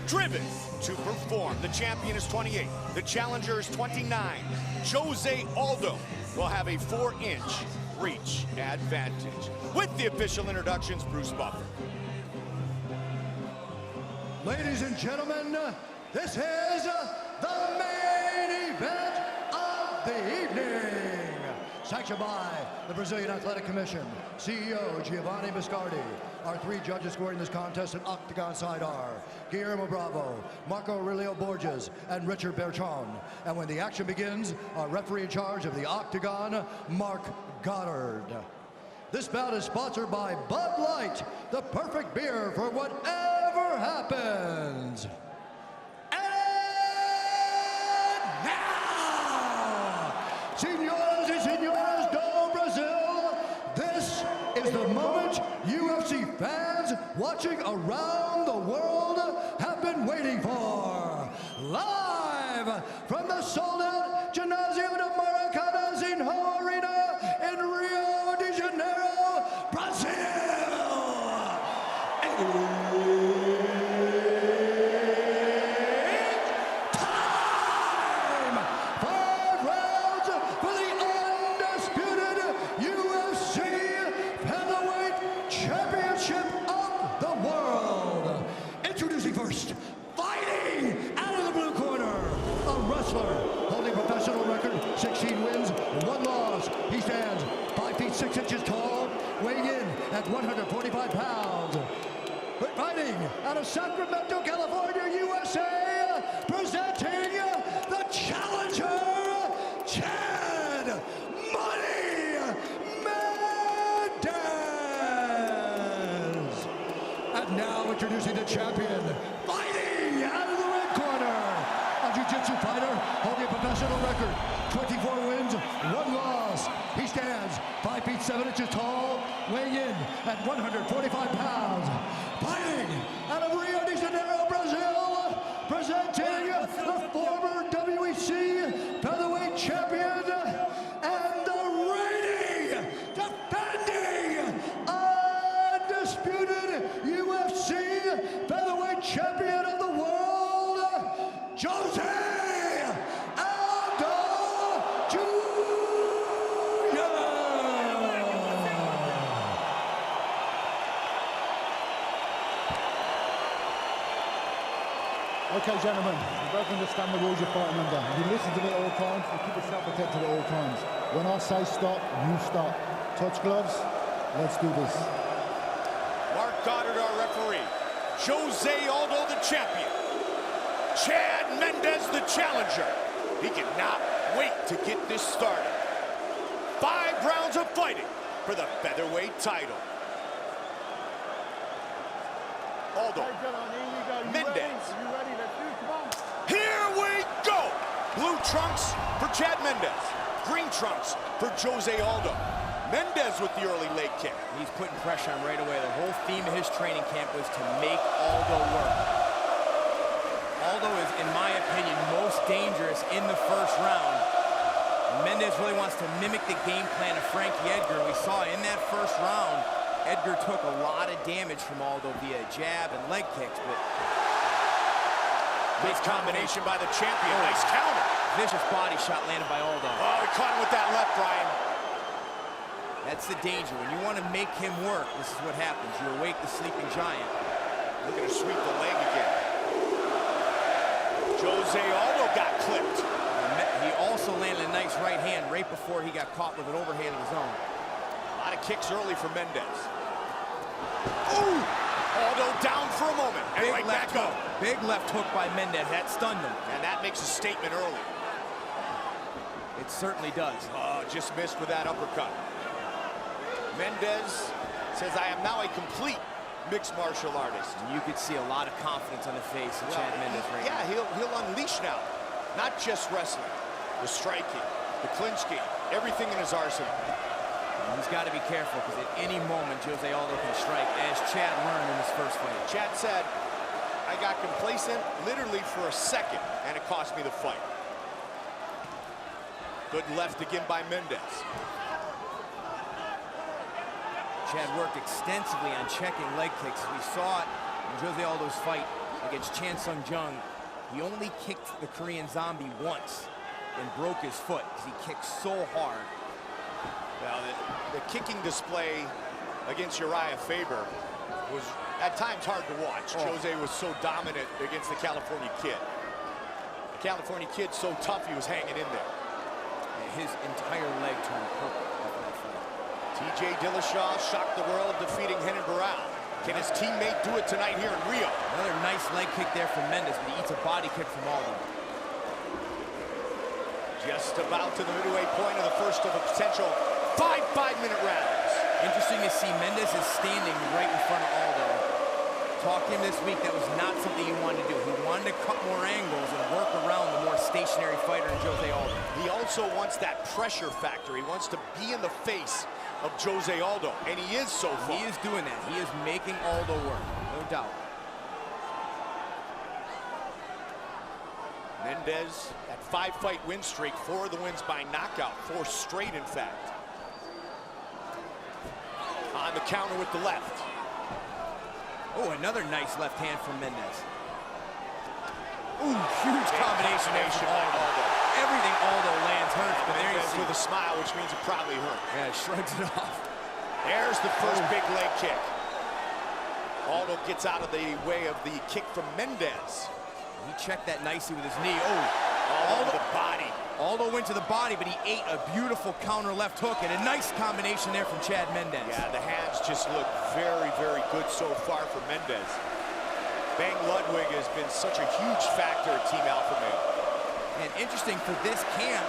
driven to perform. The champion is 28. The challenger is 29. Jose Aldo will have a 4-inch reach advantage. With the official introductions, Bruce Buffer. Ladies and gentlemen, this is the main event of the evening. Sanctioned by the Brazilian Athletic Commission, CEO Giovanni Biscardi. Our 3 judges scoring this contest at octagon side are Guillermo Bravo, Marco Aurelio Borges, and Richard Bertrand. And when the action begins, our referee in charge of the octagon, Mark Goddard. This bout is sponsored by Bud Light, the perfect beer for whatever happens. Senhoras e senhores do Brazil, this is the moment UFC fans watching around the world have been waiting for. Live from the sold-out Ginásio de Maracanã Zinho Arena in Rio de Janeiro, Brazil. First, fighting out of the blue corner, a wrestler holding professional record, 16 wins, 1 loss. He stands 5 feet 6 inches tall, weighing in at 145 pounds. But fighting out of Sacramento, California, USA, presenting the challenger, Chad Money Mendes. And now introducing the champion, fighting out of the red corner, a jiu-jitsu fighter holding a professional record, 24 wins, 1 loss. He stands 5 feet 7 inches tall, weighing in at 145 pounds. Fighting out of Rio de Janeiro, Brazil, presenting the former WEC featherweight champion and the reigning, defending, undisputed UFC featherweight champion of the world, Jose Aldo Jr. Okay, gentlemen, you both understand the rules you're fighting under. You listen to me at all times, you keep yourself protected at all times. When I say stop, you stop. Touch gloves, let's do this. Mark Goddard, our referee. Jose Aldo, the champion. Chad Mendes, the challenger. He cannot wait to get this started. 5 rounds of fighting for the featherweight title. Aldo. Mendes. Here we go. Blue trunks for Chad Mendes. Green trunks for Jose Aldo. Mendes with the early leg kick. He's putting pressure on him right away. The whole theme of his training camp was to make Aldo work. Aldo is, in my opinion, most dangerous in the first round. Mendes really wants to mimic the game plan of Frankie Edgar. We saw in that first round, Edgar took a lot of damage from Aldo via jab and leg kicks, but nice combination by the champion. Nice counter. Vicious body shot landed by Aldo. Oh, he caught him with that left, Brian. That's the danger. When you want to make him work, this is what happens. You awake the sleeping giant. Looking to sweep the leg again. Jose Aldo got clipped. He also landed a nice right hand right before he got caught with an overhand of his own. A lot of kicks early for Mendes. Ooh! Aldo down for a moment, and Big right left back up. hook. Big left hook by Mendes. That stunned him. And that makes a statement early. It certainly does. Oh, just missed with that uppercut. Mendes says, I am now a complete mixed martial artist. And you could see a lot of confidence on the face of Chad Mendes right now. Yeah, he'll unleash now. Not just wrestling, the striking, the clinch game, everything in his arsenal. And he's got to be careful, because at any moment Jose Aldo can strike, as Chad learned in his first fight. Chad said, I got complacent literally for a second, and it cost me the fight. Good left again by Mendes. Chad worked extensively on checking leg kicks. We saw it in Jose Aldo's fight against Chan Sung Jung, he only kicked the Korean Zombie once and broke his foot because he kicked so hard. Now, the kicking display against Uriah Faber was at times hard to watch. Jose was so dominant against the California Kid. The California Kid so tough he was hanging in there. And his entire leg turned purple after that fight. TJ Dillashaw shocked the world defeating Renan Barão. Can his teammate do it tonight here in Rio? Another nice leg kick there from Mendes, but he eats a body kick from Aldo. Just about to the midway point of the first of a potential 5 5-minute rounds. Interesting to see Mendes is standing right in front of Aldo. Talked to him this week, that was not something he wanted to do. He wanted to cut more angles and work around the more stationary fighter in Jose Aldo. He also wants that pressure factor. He wants to be in the face of Jose Aldo, and he is so far. He is doing that. He is making Aldo work, no doubt. Mendes, that 5-fight win streak, 4 of the wins by knockout, 4 straight in fact. On the counter with the left. Oh, another nice left hand from Mendes. Ooh, huge combination there from Aldo. Everything Aldo lands hurts, but there you see. With a smile, which means it probably hurt. Yeah, shrugs it off. There's the first big leg kick. Aldo gets out of the way of the kick from Mendes. He checked that nicely with his knee. Oh, Aldo to the body. Aldo went to the body, but he ate a beautiful counter left hook, and a nice combination there from Chad Mendes. Yeah, the hands just look very, very good so far for Mendes. Bang Ludwig has been such a huge factor at Team Alpha Male. And interesting for this camp,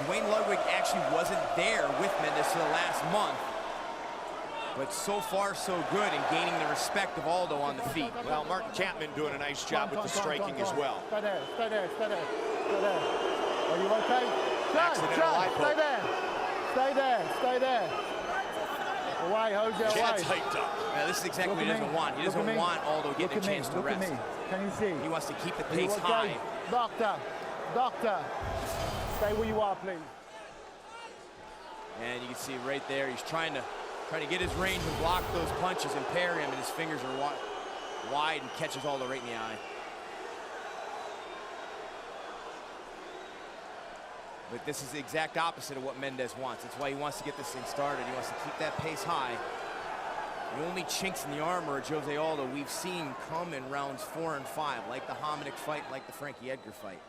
Dwayne Ludwig actually wasn't there with Mendes for the last month. But so far, so good in gaining the respect of Aldo on the feet. Well, Martin Kampman doing a nice job with the striking as well. Stay there, stay there, stay there, stay there. Are you okay? Accidental eye poke. Stay there. Stay there, stay there. Away, Jose, away. Chad's hyped up. Now, this is exactly what he doesn't want. He doesn't want Aldo getting a chance to rest. Look at me. Can you see? He wants to keep the Are you pace okay? high. Doctor, stay where you are, please. And you can see right there, he's trying to get his range and block those punches and pair him, and his fingers are wide and catches Aldo right in the eye. But this is the exact opposite of what Mendes wants. That's why he wants to get this thing started. He wants to keep that pace high. The only chinks in the armor of Jose Aldo we've seen come in rounds 4 and 5, like the Hominick fight, like the Frankie Edgar fight.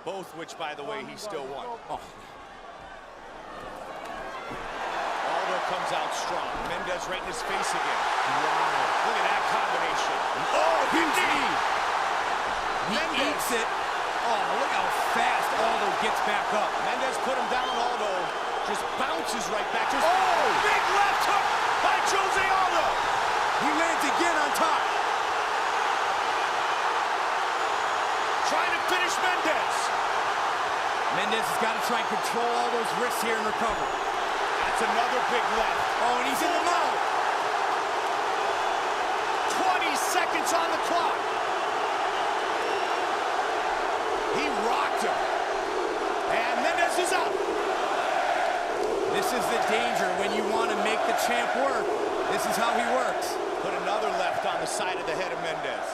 Both which, by the way, he still won. Oh. Aldo comes out strong. Mendes right in his face again. Wow. Look at that combination. Oh, Huge knee. He eats it. Oh, look how fast Aldo gets back up. Mendes put him down. Aldo just bounces right back. Just big left hook by Jose Aldo. He lands again on top. Trying to finish Mendes. Mendes has got to try and control all those wrists here and recover. That's another big left. Oh, and he's in the mouth. 20 seconds on the clock. He rocked him. And Mendes is up. This is the danger when you want to make the champ work. This is how he works. Put another left on the side of the head of Mendes.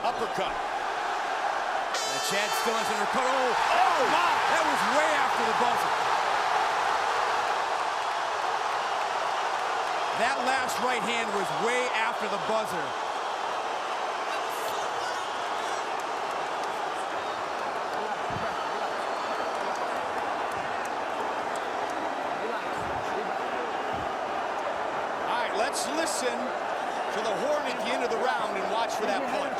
Uppercut. And Chad still hasn't recovered. Oh, my. That was way after the buzzer. That last right hand was way after the buzzer. All right, let's listen to the horn at the end of the round and watch for that punch.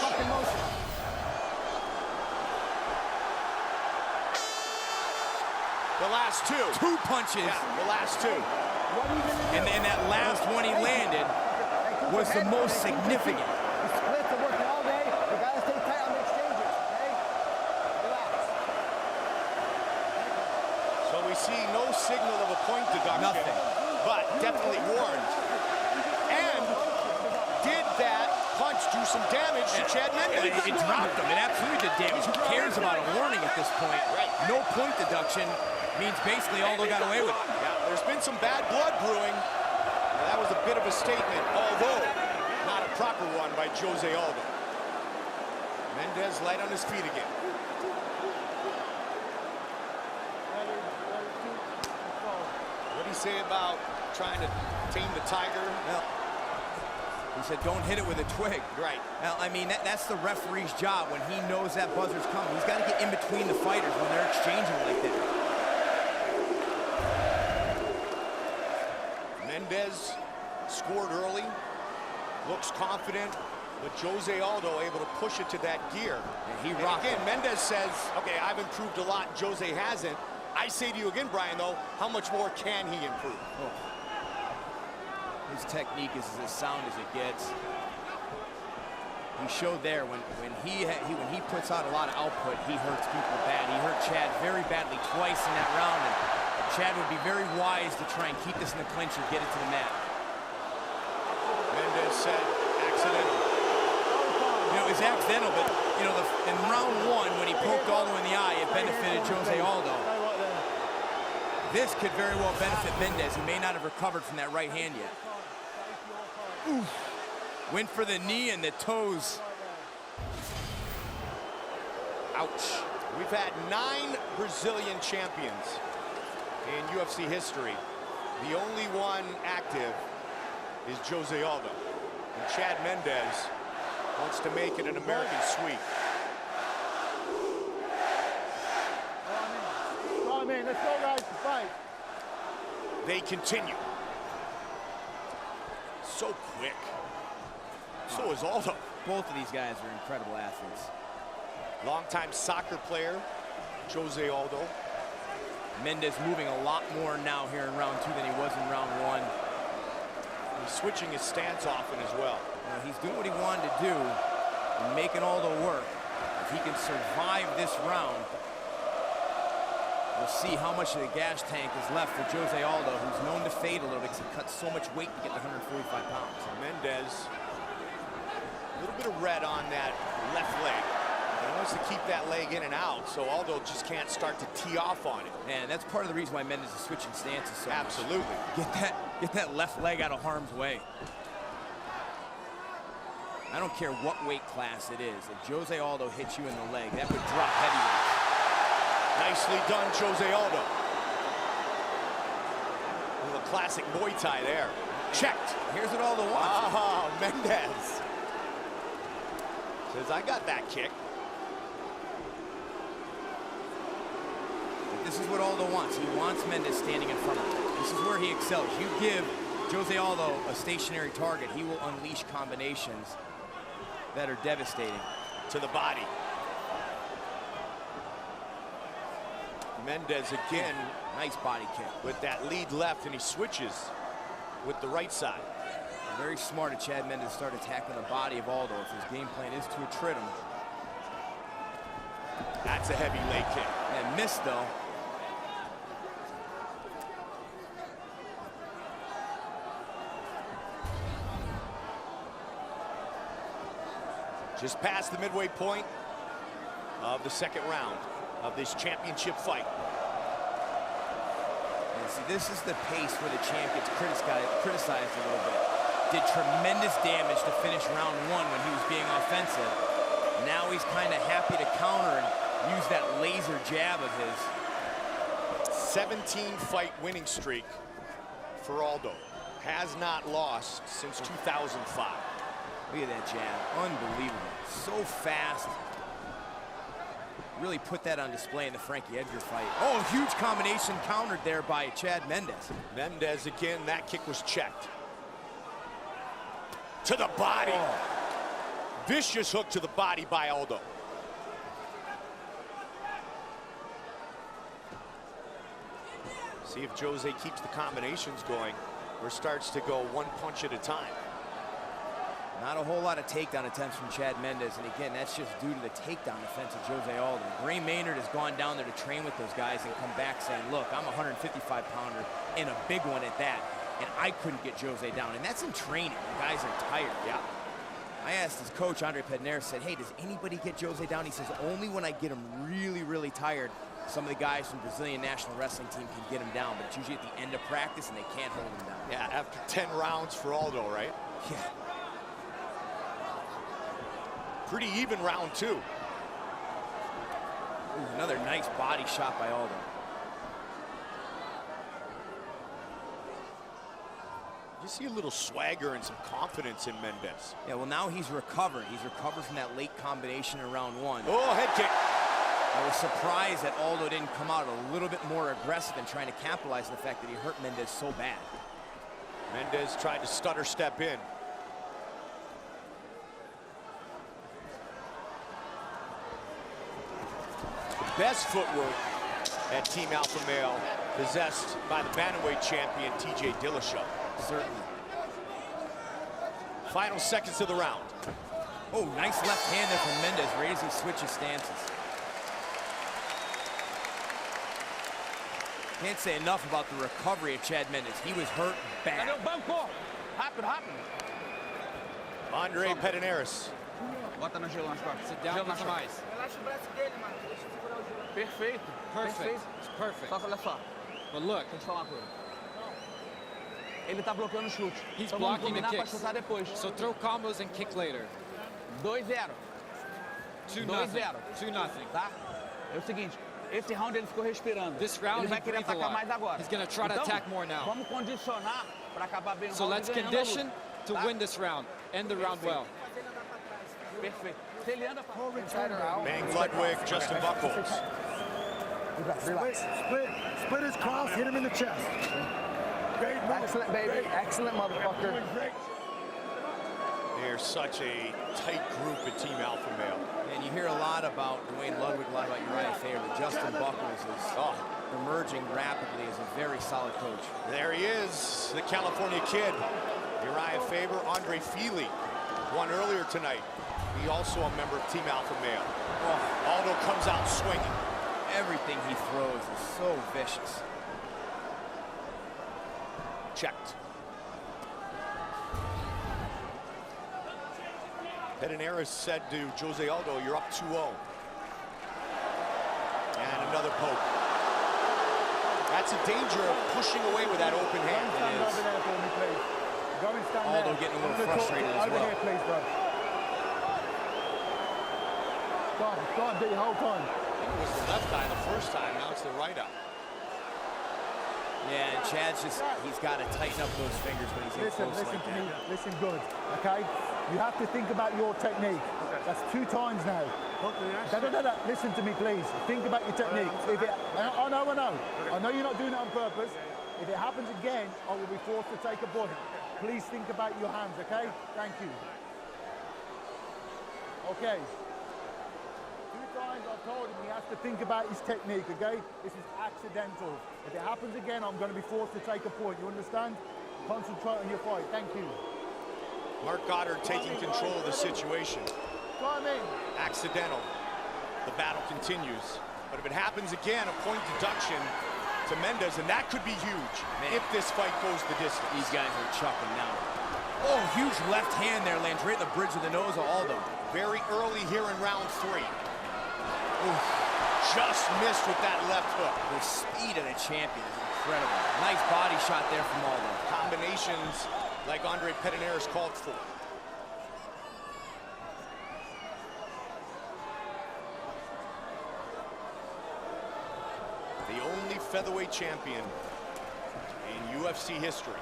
The last two. 2 punches. Yeah, the last two. And then that last one he landed was the most significant. Splits are working all day. You gotta stay tight on the exchanges, okay? Relax. So we see no signal of a point deduction. Nothing. But definitely warned. And did that punch do some damage to Chad Mendes? It dropped him. It absolutely did damage. Who cares about a warning at this point? Right. No point deduction means basically Aldo got away with it. Yeah, there's been some bad blood brewing. That was a bit of a statement, although not a proper one by Jose Aldo. Mendes light on his feet again. What did he say about trying to tame the tiger? Well, he said, don't hit it with a twig. Right. Now, I mean, that's the referee's job when he knows that buzzer's coming. He's got to get in between the fighters when they're exchanging like that. Mendes scored early, looks confident, but Jose Aldo able to push it to that gear. And he And rocked again, him. Mendes says, okay, I've improved a lot, Jose hasn't. I say to you again, Brian, though, how much more can he improve? Oh. His technique is as sound as it gets. He showed there when he puts out a lot of output, he hurts people bad. He hurt Chad very badly twice in that round, and Chad would be very wise to try and keep this in the clinch and get it to the mat. Mendes said, accidental. You know, it was accidental, but you know, in round one when he poked Aldo in the eye, it benefited Jose Aldo. This could very well benefit Mendes, who may not have recovered from that right hand yet. Oof. Went for the knee and the toes. Ouch. We've had 9 Brazilian champions in UFC history. The only one active is Jose Aldo. And Chad Mendes wants to make it an American sweep. Let's go, guys, to fight. They continue. So quick. So is Aldo. Both of these guys are incredible athletes. Longtime soccer player, Jose Aldo. Mendes moving a lot more now here in round 2 than he was in round 1. He's switching his stance often as well. He's doing what he wanted to do and making Aldo work. If he can survive this round, we'll see how much of the gas tank is left for Jose Aldo, who's known to fade a little bit because he cuts so much weight to get to 145 pounds. Mendes, a little bit of red on that left leg. He wants to keep that leg in and out, so Aldo just can't start to tee off on it. And that's part of the reason why Mendes is switching stances so much. Absolutely. Get that left leg out of harm's way. I don't care what weight class it is. If Jose Aldo hits you in the leg, that would drop heavyweight. Nicely done, Jose Aldo. A little classic Muay Thai there. Checked. Here's what Aldo wants. Oh, Mendes says, I got that kick. This is what Aldo wants. He wants Mendes standing in front of him. This is where he excels. You give Jose Aldo a stationary target, he will unleash combinations that are devastating. To the body. Mendes again. Nice body kick. With that lead left, and he switches with the right side. Very smart of Chad Mendes to start attacking the body of Aldo if his game plan is to attrit him. That's a heavy leg kick. And missed, though. Just past the midway point of the second round of this championship fight. And see, this is the pace where the champ gets criticized a little bit. Did tremendous damage to finish round 1 when he was being offensive. Now he's kind of happy to counter and use that laser jab of his. 17-fight winning streak for Aldo. Has not lost since 2005. Look at that jab. Unbelievable. So fast. Really put that on display in the Frankie Edgar fight. Oh, huge combination countered there by Chad Mendes. Mendes again, that kick was checked. To the body. Oh. Vicious hook to the body by Aldo. See if Jose keeps the combinations going or starts to go one punch at a time. Not a whole lot of takedown attempts from Chad Mendes, and again, that's just due to the takedown defense of Jose Aldo. Gray Maynard has gone down there to train with those guys and come back saying, look, I'm a 155-pounder and a big one at that, and I couldn't get Jose down, and that's in training. The guys are tired. Yeah. I asked his coach, Andre Pedner, said, hey, does anybody get Jose down? He says, only when I get him really, really tired. Some of the guys from Brazilian national wrestling team can get him down, but it's usually at the end of practice, and they can't hold him down. Yeah, after 10 rounds for Aldo, right? Yeah. Pretty even round 2. Ooh, another nice body shot by Aldo. You see a little swagger and some confidence in Mendes. Yeah, well, now he's recovered. He's recovered from that late combination in round 1. Oh, head kick. I was surprised that Aldo didn't come out a little bit more aggressive and trying to capitalize on the fact that he hurt Mendes so bad. Mendes tried to stutter step in. Best footwork at Team Alpha Male possessed by the bantamweight champion TJ Dillashaw. Certainly. Final seconds of the round. Oh, nice left hand there from Mendes, right as he switches stances. Can't say enough about the recovery of Chad Mendes. He was hurt bad. Andre Pederneiras. Bota no gelo nas costas. Sit down, get some ice. Relaxa o braço dele, mano. Deixa eu segurar o gelo. Perfeito. Perfect. It's perfect. Só que olha só. But look, Deixa eu te falar uma coisa. Ele tá bloqueando o chute. he's Então vamos blocking the combinar pra kicks. chutar depois. So throw combos and kick later. 2-0, 2-0. 2-0. tá? É o seguinte, esse round ele ficou respirando. This round ele vai he querer breathed a atacar lot. mais agora. He's gonna try to Então, attack more now. vamos condicionar pra acabar bem o So round let's e ganhando a condition luta, to tá? win this round. End the round well. Perfeito. Se ele anda pra... Bang Ludwig, Justin Buchholz. Split his cross, hit him in the chest. Great move. Excellent, baby. Excellent, motherfucker. They're such a tight group at Team Alpha Male. And you hear a lot about Dwayne Ludwig, a lot about Uriah Faber. Justin Buchholz is emerging rapidly as a very solid coach. There he is, the California kid. Uriah Faber, Andre Feely, won earlier tonight. He also a member of Team Alpha Male. Aldo comes out swinging. Everything he throws is so vicious. Checked. Pederneiras said to Jose Aldo, you're up 2-0. And another poke. That's a danger of pushing away with that open hand. Stand over there for me, please. Go and stand Aldo there. getting a little I'm gonna frustrated talk as over well. here, please, bro. Go on, do your whole time. It was the left eye the first time, now it's the right eye. Yeah, and Chad's just, he's got to tighten up those fingers when he's in Listen close like to that. me, listen good, okay? You have to think about your technique. That's 2 times now. No. Listen to me, please. Think about your technique. If it, I know. I know you're not doing it on purpose. If it happens again, I will be forced to take a point. Please think about your hands, okay? Thank you. Okay. 2 times I've told him he has to think about his technique, okay? This is accidental. If it happens again, I'm going to be forced to take a point. You understand? Concentrate on your fight. Thank you. Mark Goddard taking control of the situation. Come in. Accidental. The battle continues. But if it happens again, a point deduction to Mendes, and that could be huge if this fight goes the distance. These guys are chucking now. Oh, huge left hand there, lands right in the bridge of the nose of Aldo. Very early here in round 3. Ooh, just missed with that left hook. The speed of the champion is incredible. Nice body shot there from Aldo. Combinations like Andre Pederneiras called for. The only featherweight champion in UFC history.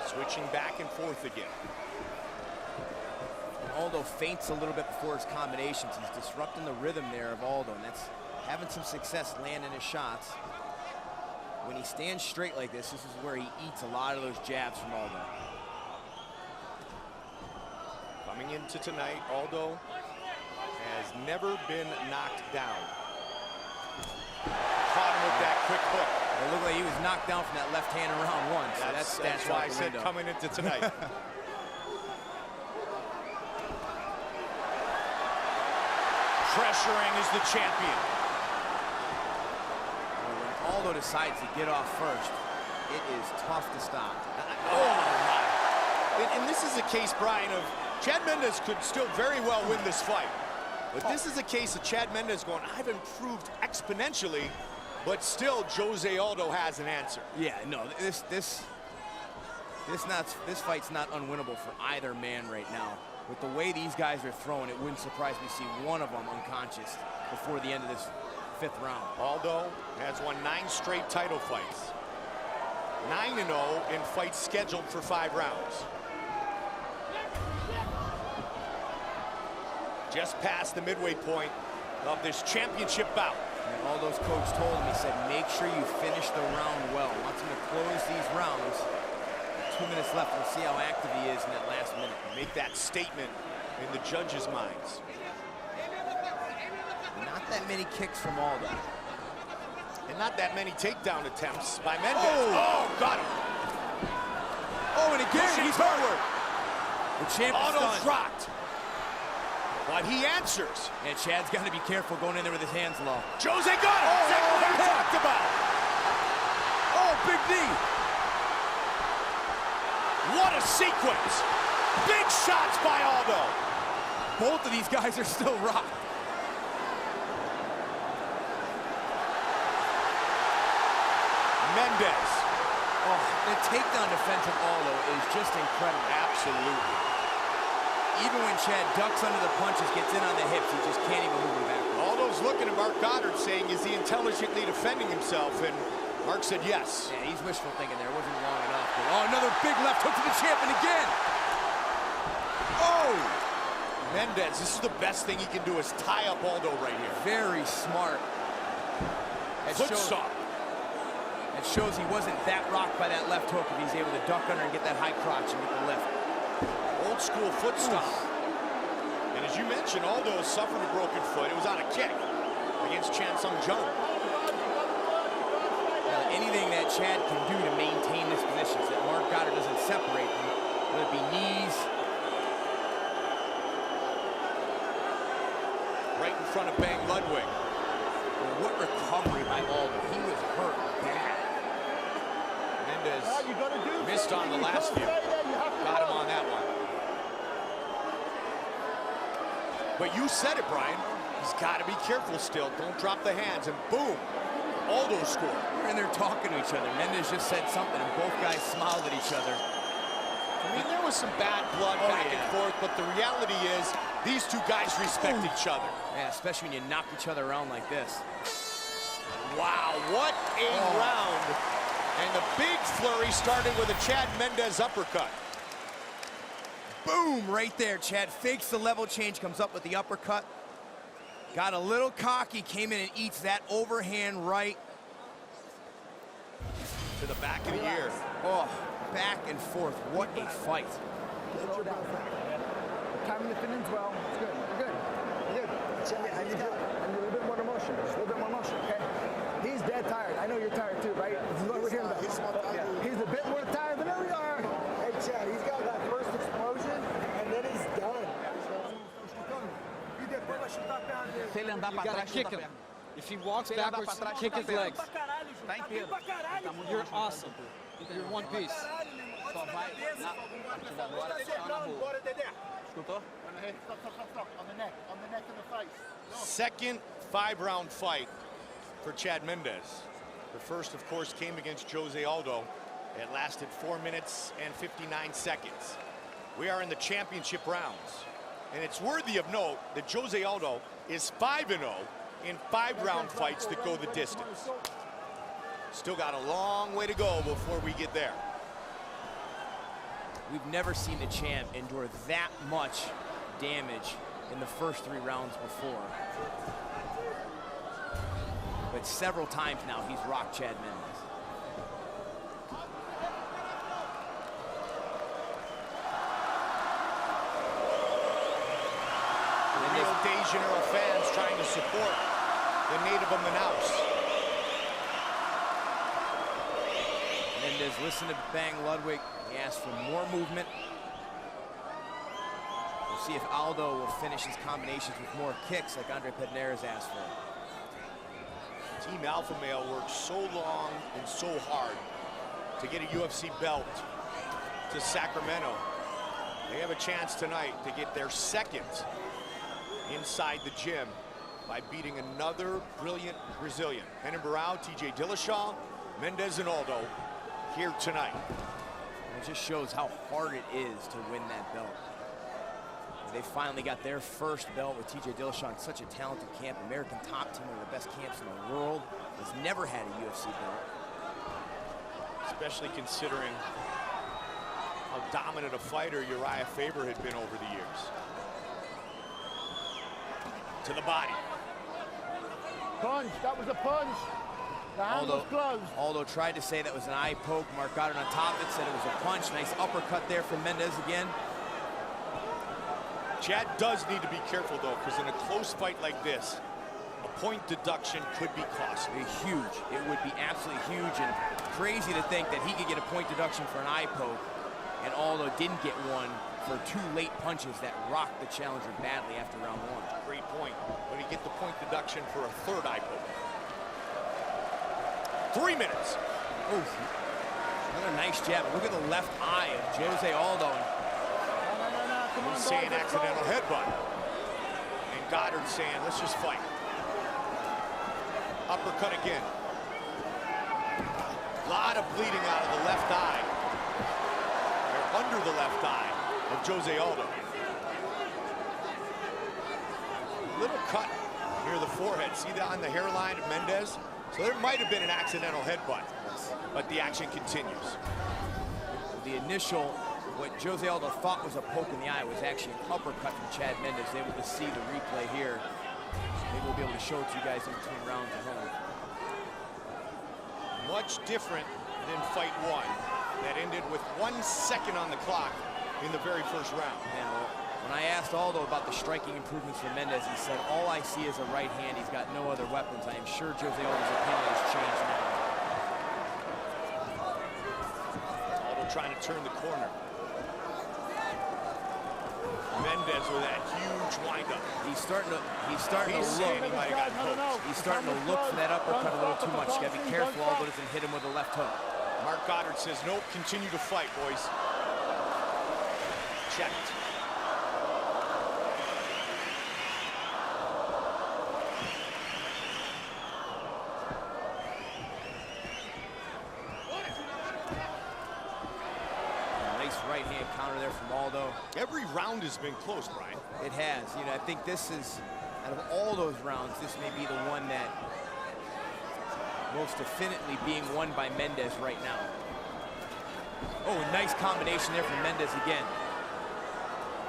Switching back and forth again. Aldo feints a little bit before his combinations. He's disrupting the rhythm there of Aldo, and that's having some success landing his shots. When he stands straight like this is where he eats a lot of those jabs from Aldo. Coming into tonight, Aldo has never been knocked down. Caught him with that quick hook. It looked like he was knocked down from that left hand in round 1. So That's why I said coming into tonight. Pressuring is the champion. When Aldo decides to get off first, it is tough to stop. Oh my. And this is a case, Brian, of Chad Mendes could still very well win this fight. But this is a case of Chad Mendes going, I've improved exponentially But still, Jose Aldo has an answer. Yeah, no, this fight's not unwinnable for either man right now. With the way these guys are throwing, it wouldn't surprise me to see one of them unconscious before the end of this 5th round. Aldo has won 9 straight title fights. 9-0 in fights scheduled for 5 rounds. Just past the midway point of this championship bout. And Aldo's coach told him, he said, make sure you finish the round well. Wants him to close these rounds. 2 minutes left. We'll see how active he is in that last minute. Make that statement in the judges' minds. Not that many kicks from Aldo. And not that many takedown attempts by Mendes. Oh, got him. Oh, and again, he's forward. The champ is Aldo's stunned. rocked. But he answers. And Chad's got to be careful going in there with his hands low. Jose got him. Exactly what we talked about. Oh, big knee. What a sequence. Big shots by Aldo. Both of these guys are still rocked. Mendes. Oh, the takedown defense of Aldo is just incredible. Absolutely. Even when Chad ducks under the punches, gets in on the hips, he just can't even move him back. Aldo's looking at Mark Goddard saying, is he intelligently defending himself? And Mark said yes. Yeah, he's wishful thinking there. It wasn't long enough. But, oh, another big left hook to the champ, and again. Oh! Mendes, this is the best thing he can do is tie up Aldo right here. Very smart. Foot stomp. It shows he wasn't that rocked by that left hook if he's able to duck under and get that high crotch and get the lift. Old school foot stomp. And as you mentioned, Aldo suffered a broken foot. It was on a kick against Chan Sung Jung. Anything that Chad can do to maintain this position so that Mark Goddard doesn't separate them, whether it be knees. Right in front of Bang Ludwig. Well, what recovery by Aldo. He was hurt bad. Mendes missed on the last few. Got him on that one. But you said it, Brian. He's got to be careful still. Don't drop the hands. And boom, Aldo scored. And they're talking to each other. Mendes just said something, and both guys smiled at each other. I mean, there was some bad blood back and forth, but the reality is these two guys respect each other. Yeah, especially when you knock each other around like this. Wow, what a round. And the big flurry started with a Chad Mendes uppercut. Boom, right there. Chad fakes the level change, comes up with the uppercut. Got a little cocky, came in and eats that overhand right. To the back of the ear. Oh, back and forth. What a fight. Slow down. Timing the feelings well. It's good. You're good. You're good. I need a little bit more emotion. Just a little bit more emotion, okay? He's dead tired. I know you're tired too, right? This is what we're hearing about. He's a bit more tired than we are. Hey, Chad, he's got that first explosion, and then he's done. You gotta kick him. If he walks backwards, kick his legs. You're awesome. You're one piece. On the neck of the face. Second 5-round fight for Chad Mendes. The first, of course, came against Jose Aldo. It lasted 4 minutes and 59 seconds. We are in the championship rounds. And it's worthy of note that Jose Aldo is 5-0 in 5-round fights that go the distance. Still got a long way to go before we get there. We've never seen the champ endure that much damage in the first 3 rounds before. But several times now, he's rocked Chad Mendes. The Rio de Janeiro fans trying to support the native of Manaus. Mendes listened to Bang Ludwig. He asked for more movement. We'll see if Aldo will finish his combinations with more kicks like Andre Pedernera's asked for. Team Alpha Male worked so long and so hard to get a UFC belt to Sacramento. They have a chance tonight to get their second inside the gym by beating another brilliant Brazilian. Renan Barão, TJ Dillashaw, Mendes, and Aldo here tonight. It just shows how hard it is to win that belt. They finally got their first belt with TJ Dillashaw in such a talented camp. American Top Team, one of the best camps in the world, has never had a UFC belt. Especially considering how dominant a fighter Uriah Faber had been over the years. To the body. Punch, that was a punch. The hand was closed. Aldo tried to say that was an eye poke. Mark Goddard on top of it said it was a punch. Nice uppercut there from Mendes again. Chad does need to be careful, though, because in a close fight like this, a point deduction could be costly. Huge. It would be absolutely huge, and crazy to think that he could get a point deduction for an eye poke, and Aldo didn't get one for 2 late punches that rocked the challenger badly after round 1. Great point. But he get the point deduction for a 3rd eye poke. 3 minutes. Oof. Another nice jab. Look at the left eye of Jose Aldo. He's saying accidental headbutt. And Goddard saying, let's just fight. Uppercut again. A lot of bleeding out of the left eye. Or under the left eye of Jose Aldo. Little cut near the forehead. See that on the hairline of Mendes? So there might have been an accidental headbutt, but the action continues. The initial, what Jose Aldo thought was a poke in the eye, was actually an uppercut from Chad Mendes. Able to see the replay here. Maybe we'll be able to show it to you guys in between rounds at home. Much different than fight 1 that ended with 1 second on the clock in the very first round. Yeah, well, when I asked Aldo about the striking improvements for Mendes, he said, all I see is a right hand. He's got no other weapons. I am sure Jose Aldo's opinion has changed now. Aldo trying to turn the corner. Mendes with that huge windup. He's starting to look. He might have gotten poked. He's starting to look for that uppercut a little too much. You gotta be careful Aldo doesn't hit him with a left hook. Mark Goddard says, nope, continue to fight, boys. Checked. Nice right hand counter there from Aldo. Every round has been close, Brian. It has. You know, I think this is, out of all those rounds, this may be the one that most definitely being won by Mendes right now. Oh, nice combination there from Mendes again.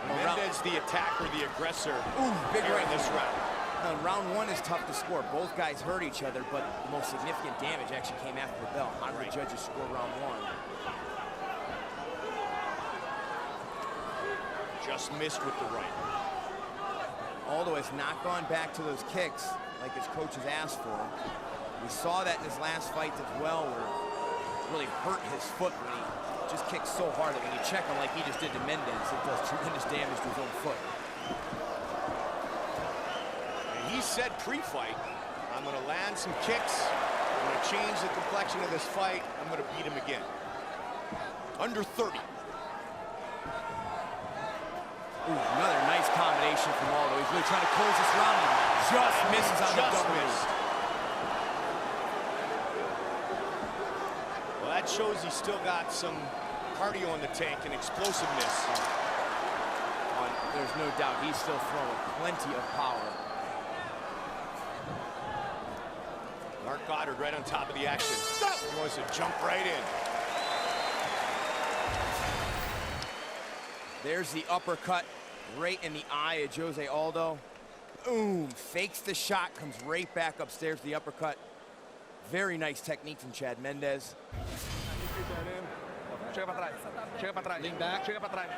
Mendes the attacker, the aggressor. Ooh, big here right in this round. Now, round 1 is tough to score. Both guys hurt each other, but the most significant damage actually came after the bell. How did the judges score round 1? Just missed with the right. Aldo has not gone back to those kicks like his coach has asked for. We saw that in his last fight as well, where it really hurt his foot when he just kicked so hard that when you check him like he just did to Mendes, it does tremendous damage to his own foot. And he said pre-fight, I'm going to land some kicks. I'm going to change the complexion of this fight. I'm going to beat him again. Under 30. Ooh, another nice combination from Aldo. He's really trying to close this round. Just misses on the double missed. Well, that shows he's still got some cardio in the tank and explosiveness. There's no doubt he's still throwing plenty of power. Mark Goddard right on top of the action. He wants to jump right in. There's the uppercut right in the eye of Jose Aldo. Boom, fakes the shot, comes right back upstairs to the uppercut. Very nice technique from Chad Mendes. Chega pra trás. Chega pra trás. Lean back. Chega pra trás.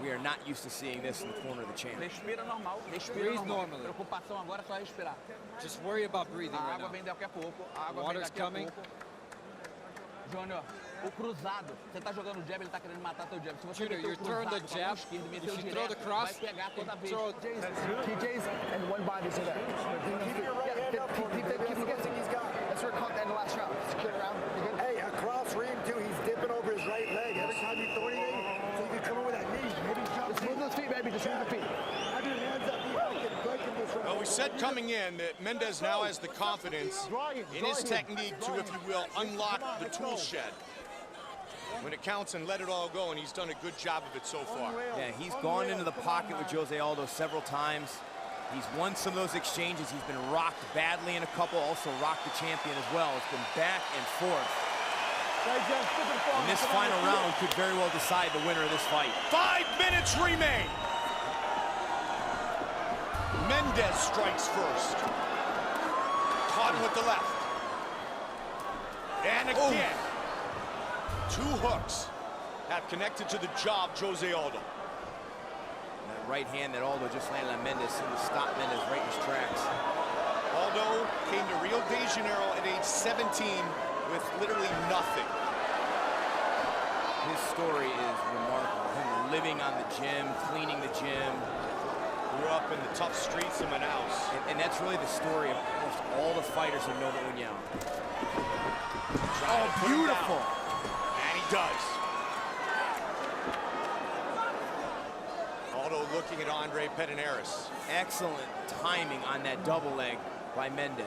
We are not used to seeing this in the corner of the champ. Respira normal. Respira Breathe normally. Preocupação agora é só respirar. Just worry about breathing A right água now. vem daqui a pouco. A água vem Water's daqui a coming. pouco. Júnior, o cruzado. Você tá jogando jab, ele tá querendo matar teu jab. Se você Junior, meter o you're throwing the cruzado com a mão jab. esquerda e meter If o you throw the direto, cross, vai pegar toda vez. throw TJ's and one body to that. Keep your right hand up for him. I'm guessing he's got. That's where it caught that in the last round. Secure the round. Hey, across ring too, he's dipping over his right leg. Every time you throw anything, so you can come in with that knee. Maybe jump. Just move those feet, baby. Just move the feet. Have your hands up. Well, we said coming in that Mendes now has the confidence in his technique to, if you will, unlock the tool shed when it counts and let it all go, and he's done a good job of it so far. Yeah, he's gone into the pocket with Jose Aldo several times. He's won some of those exchanges. He's been rocked badly in a couple, also rocked the champion as well. It's been back and forth. And this final round could very well decide the winner of this fight. 5 minutes remain. Mendes strikes first. Caught him with the left. And again. Two hooks have connected to the jaw of Jose Aldo. That right hand that Aldo just landed on Mendes seemed to stop Mendes right in his tracks. Aldo came to Rio de Janeiro at age 17 with literally nothing. His story is remarkable. Him living on the gym, cleaning the gym. Grew up in the tough streets of Manaus. And that's really the story of almost all the fighters in Nova União. Oh, beautiful. And he does. Aldo looking at Andre Pederneiras. Excellent timing on that double leg by Mendes.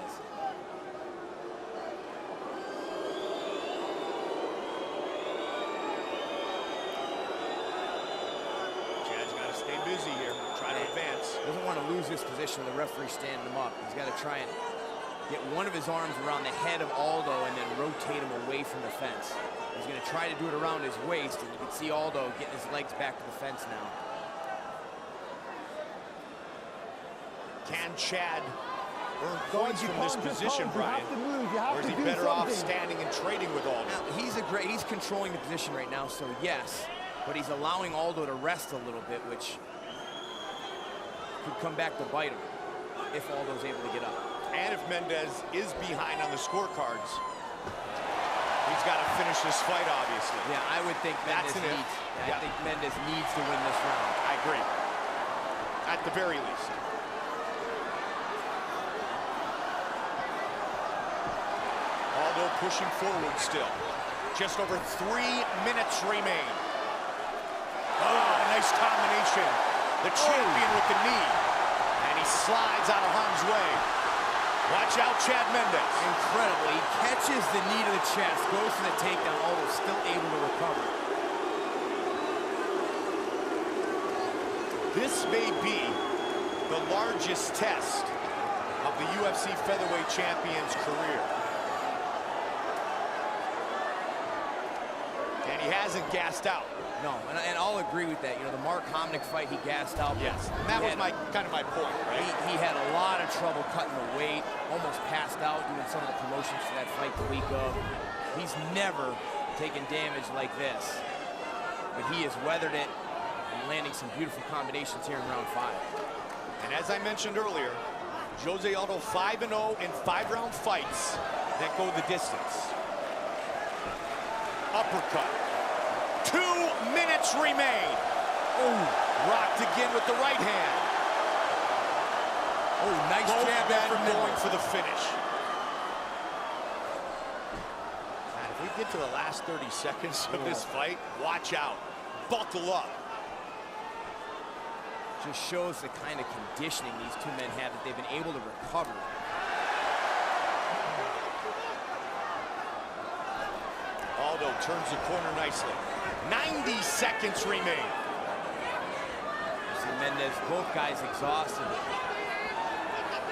Chad's got to stay busy here, try to advance. Doesn't want to lose this position with the referee standing him up. He's got to try and get one of his arms around the head of Aldo and then rotate him away from the fence. He's going to try to do it around his waist, and you can see Aldo getting his legs back to the fence now. Can Chad earn points from this position, Brian? Or is he better off standing and trading with Aldo? Now, he's controlling the position right now, so yes, but he's allowing Aldo to rest a little bit, which could come back to bite him if Aldo's able to get up. And if Mendes is behind on the scorecards, he's got to finish this fight, obviously. Yeah, I would think Mendes needs. I think Mendes needs to win this round. I agree. At the very least. Aldo pushing forward still. Just over 3 minutes remain. Oh, nice combination. The champion with the knee. And he slides out of harm's way. Watch out, Chad Mendes. Incredible. He catches the knee to the chest, goes for the takedown, Aldo still able to recover. This may be the largest test of the UFC featherweight champion's career. And he hasn't gassed out. No, and I'll agree with that. You know, the Mark Hominick fight, he gassed out. Yes, and that was kind of my point, right? He had a lot of trouble cutting the weight, almost passed out doing some of the promotions for that fight the week of. He's never taken damage like this, but he has weathered it and landing some beautiful combinations here in round 5. And as I mentioned earlier, Jose Aldo 5-0 in 5-round fights that go the distance. Uppercut. 2 minutes remain. Oh, rocked again with the right hand. Oh, nice jab there from going for the finish. And if we get to the last 30 seconds of this fight, watch out. Buckle up. Just shows the kind of conditioning these two men have, that they've been able to recover. Aldo turns the corner nicely. 90 seconds remain. See Mendes, both guys exhausted.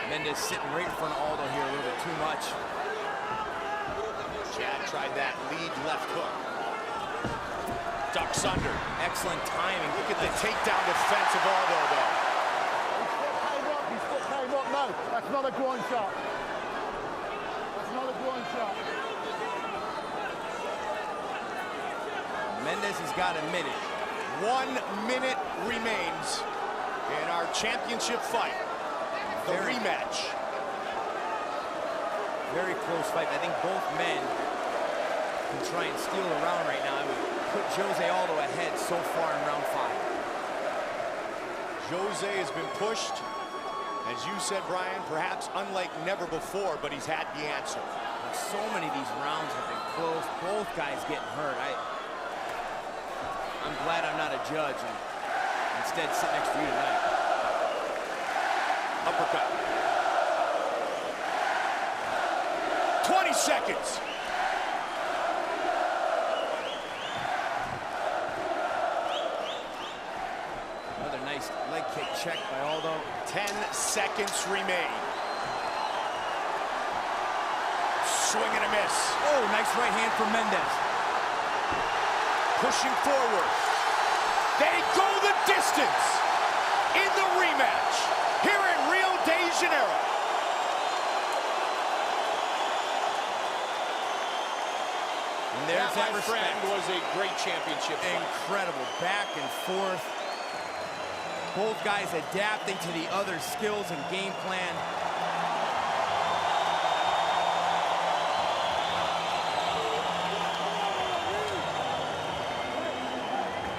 Mendes sitting right in front of Aldo here a little bit too much. Chad tried that lead left hook. Ducks under. Excellent timing. Look at the takedown defense of Aldo, though. His foot came up. No, that's not a groin shot. That's not a groin shot. Mendes has got a minute. 1 minute remains in our championship fight. The rematch. Very close fight. I think both men can try and steal a round right now. I would put Jose Aldo ahead so far in round 5. Jose has been pushed, as you said, Brian, perhaps unlike never before, but he's had the answer. And so many of these rounds have been close. Both guys getting hurt. I'm glad I'm not a judge and instead sit next to you tonight. Uppercut. 20 seconds. Another nice leg kick check by Aldo. 10 seconds remain. Swing and a miss. Oh, nice right hand from Mendes. Pushing forward. They go the distance in the rematch here in Rio de Janeiro. And there's that, my that friend, was a great championship fight. Incredible, back and forth. Both guys adapting to the other's skills and game plan.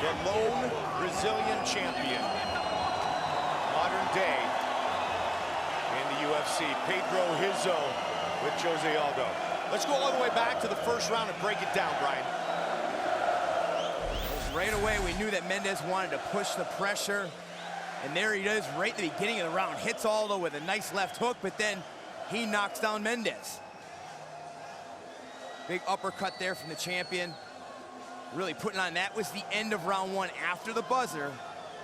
The lone Brazilian champion, modern day in the UFC, Pedro Rizzo with Jose Aldo. Let's go all the way back to the first round and break it down, Brian. Right away, we knew that Mendes wanted to push the pressure. And there he is, right at the beginning of the round. Hits Aldo with a nice left hook, but then he knocks down Mendes. Big uppercut there from the champion. Really putting on, that was the end of round one after the buzzer,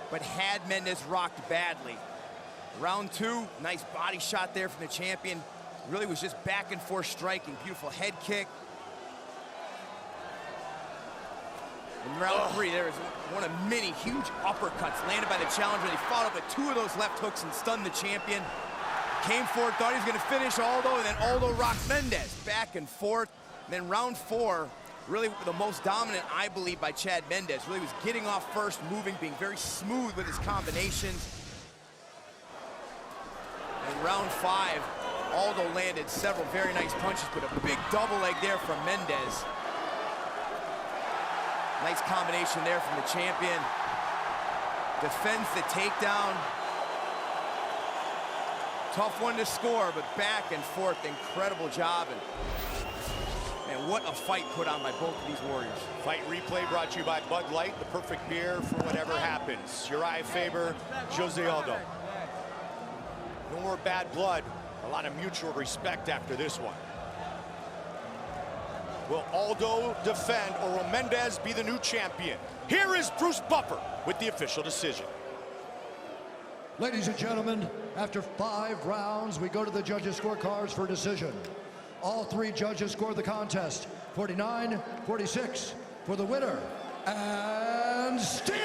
but had Mendes rocked badly. Round two, nice body shot there from the champion. Really was just back and forth striking. Beautiful head kick. In round three, there was one of many huge uppercuts landed by the challenger. They followed up with two of those left hooks and stunned the champion. Came forward, thought he was gonna finish Aldo, and then Aldo rocked Mendes. Back and forth. And then round four, really the most dominant, I believe, by Chad Mendes. Really was getting off first, moving, being very smooth with his combinations. In round five, Aldo landed several very nice punches, but a big double leg there from Mendes. Nice combination there from the champion. Defends the takedown. Tough one to score, but back and forth, incredible job. And man, what a fight put on by both of these warriors. Fight replay brought to you by Bud Light, the perfect beer for whatever happens. Uriah Faber, Jose Aldo. No more bad blood. A lot of mutual respect after this one. Will Aldo defend, or will Mendes be the new champion? Here is Bruce Buffer with the official decision. Ladies and gentlemen, after 5 rounds, we go to the judges' scorecards for decision. All 3 judges scored the contest 49-46 for the winner, and still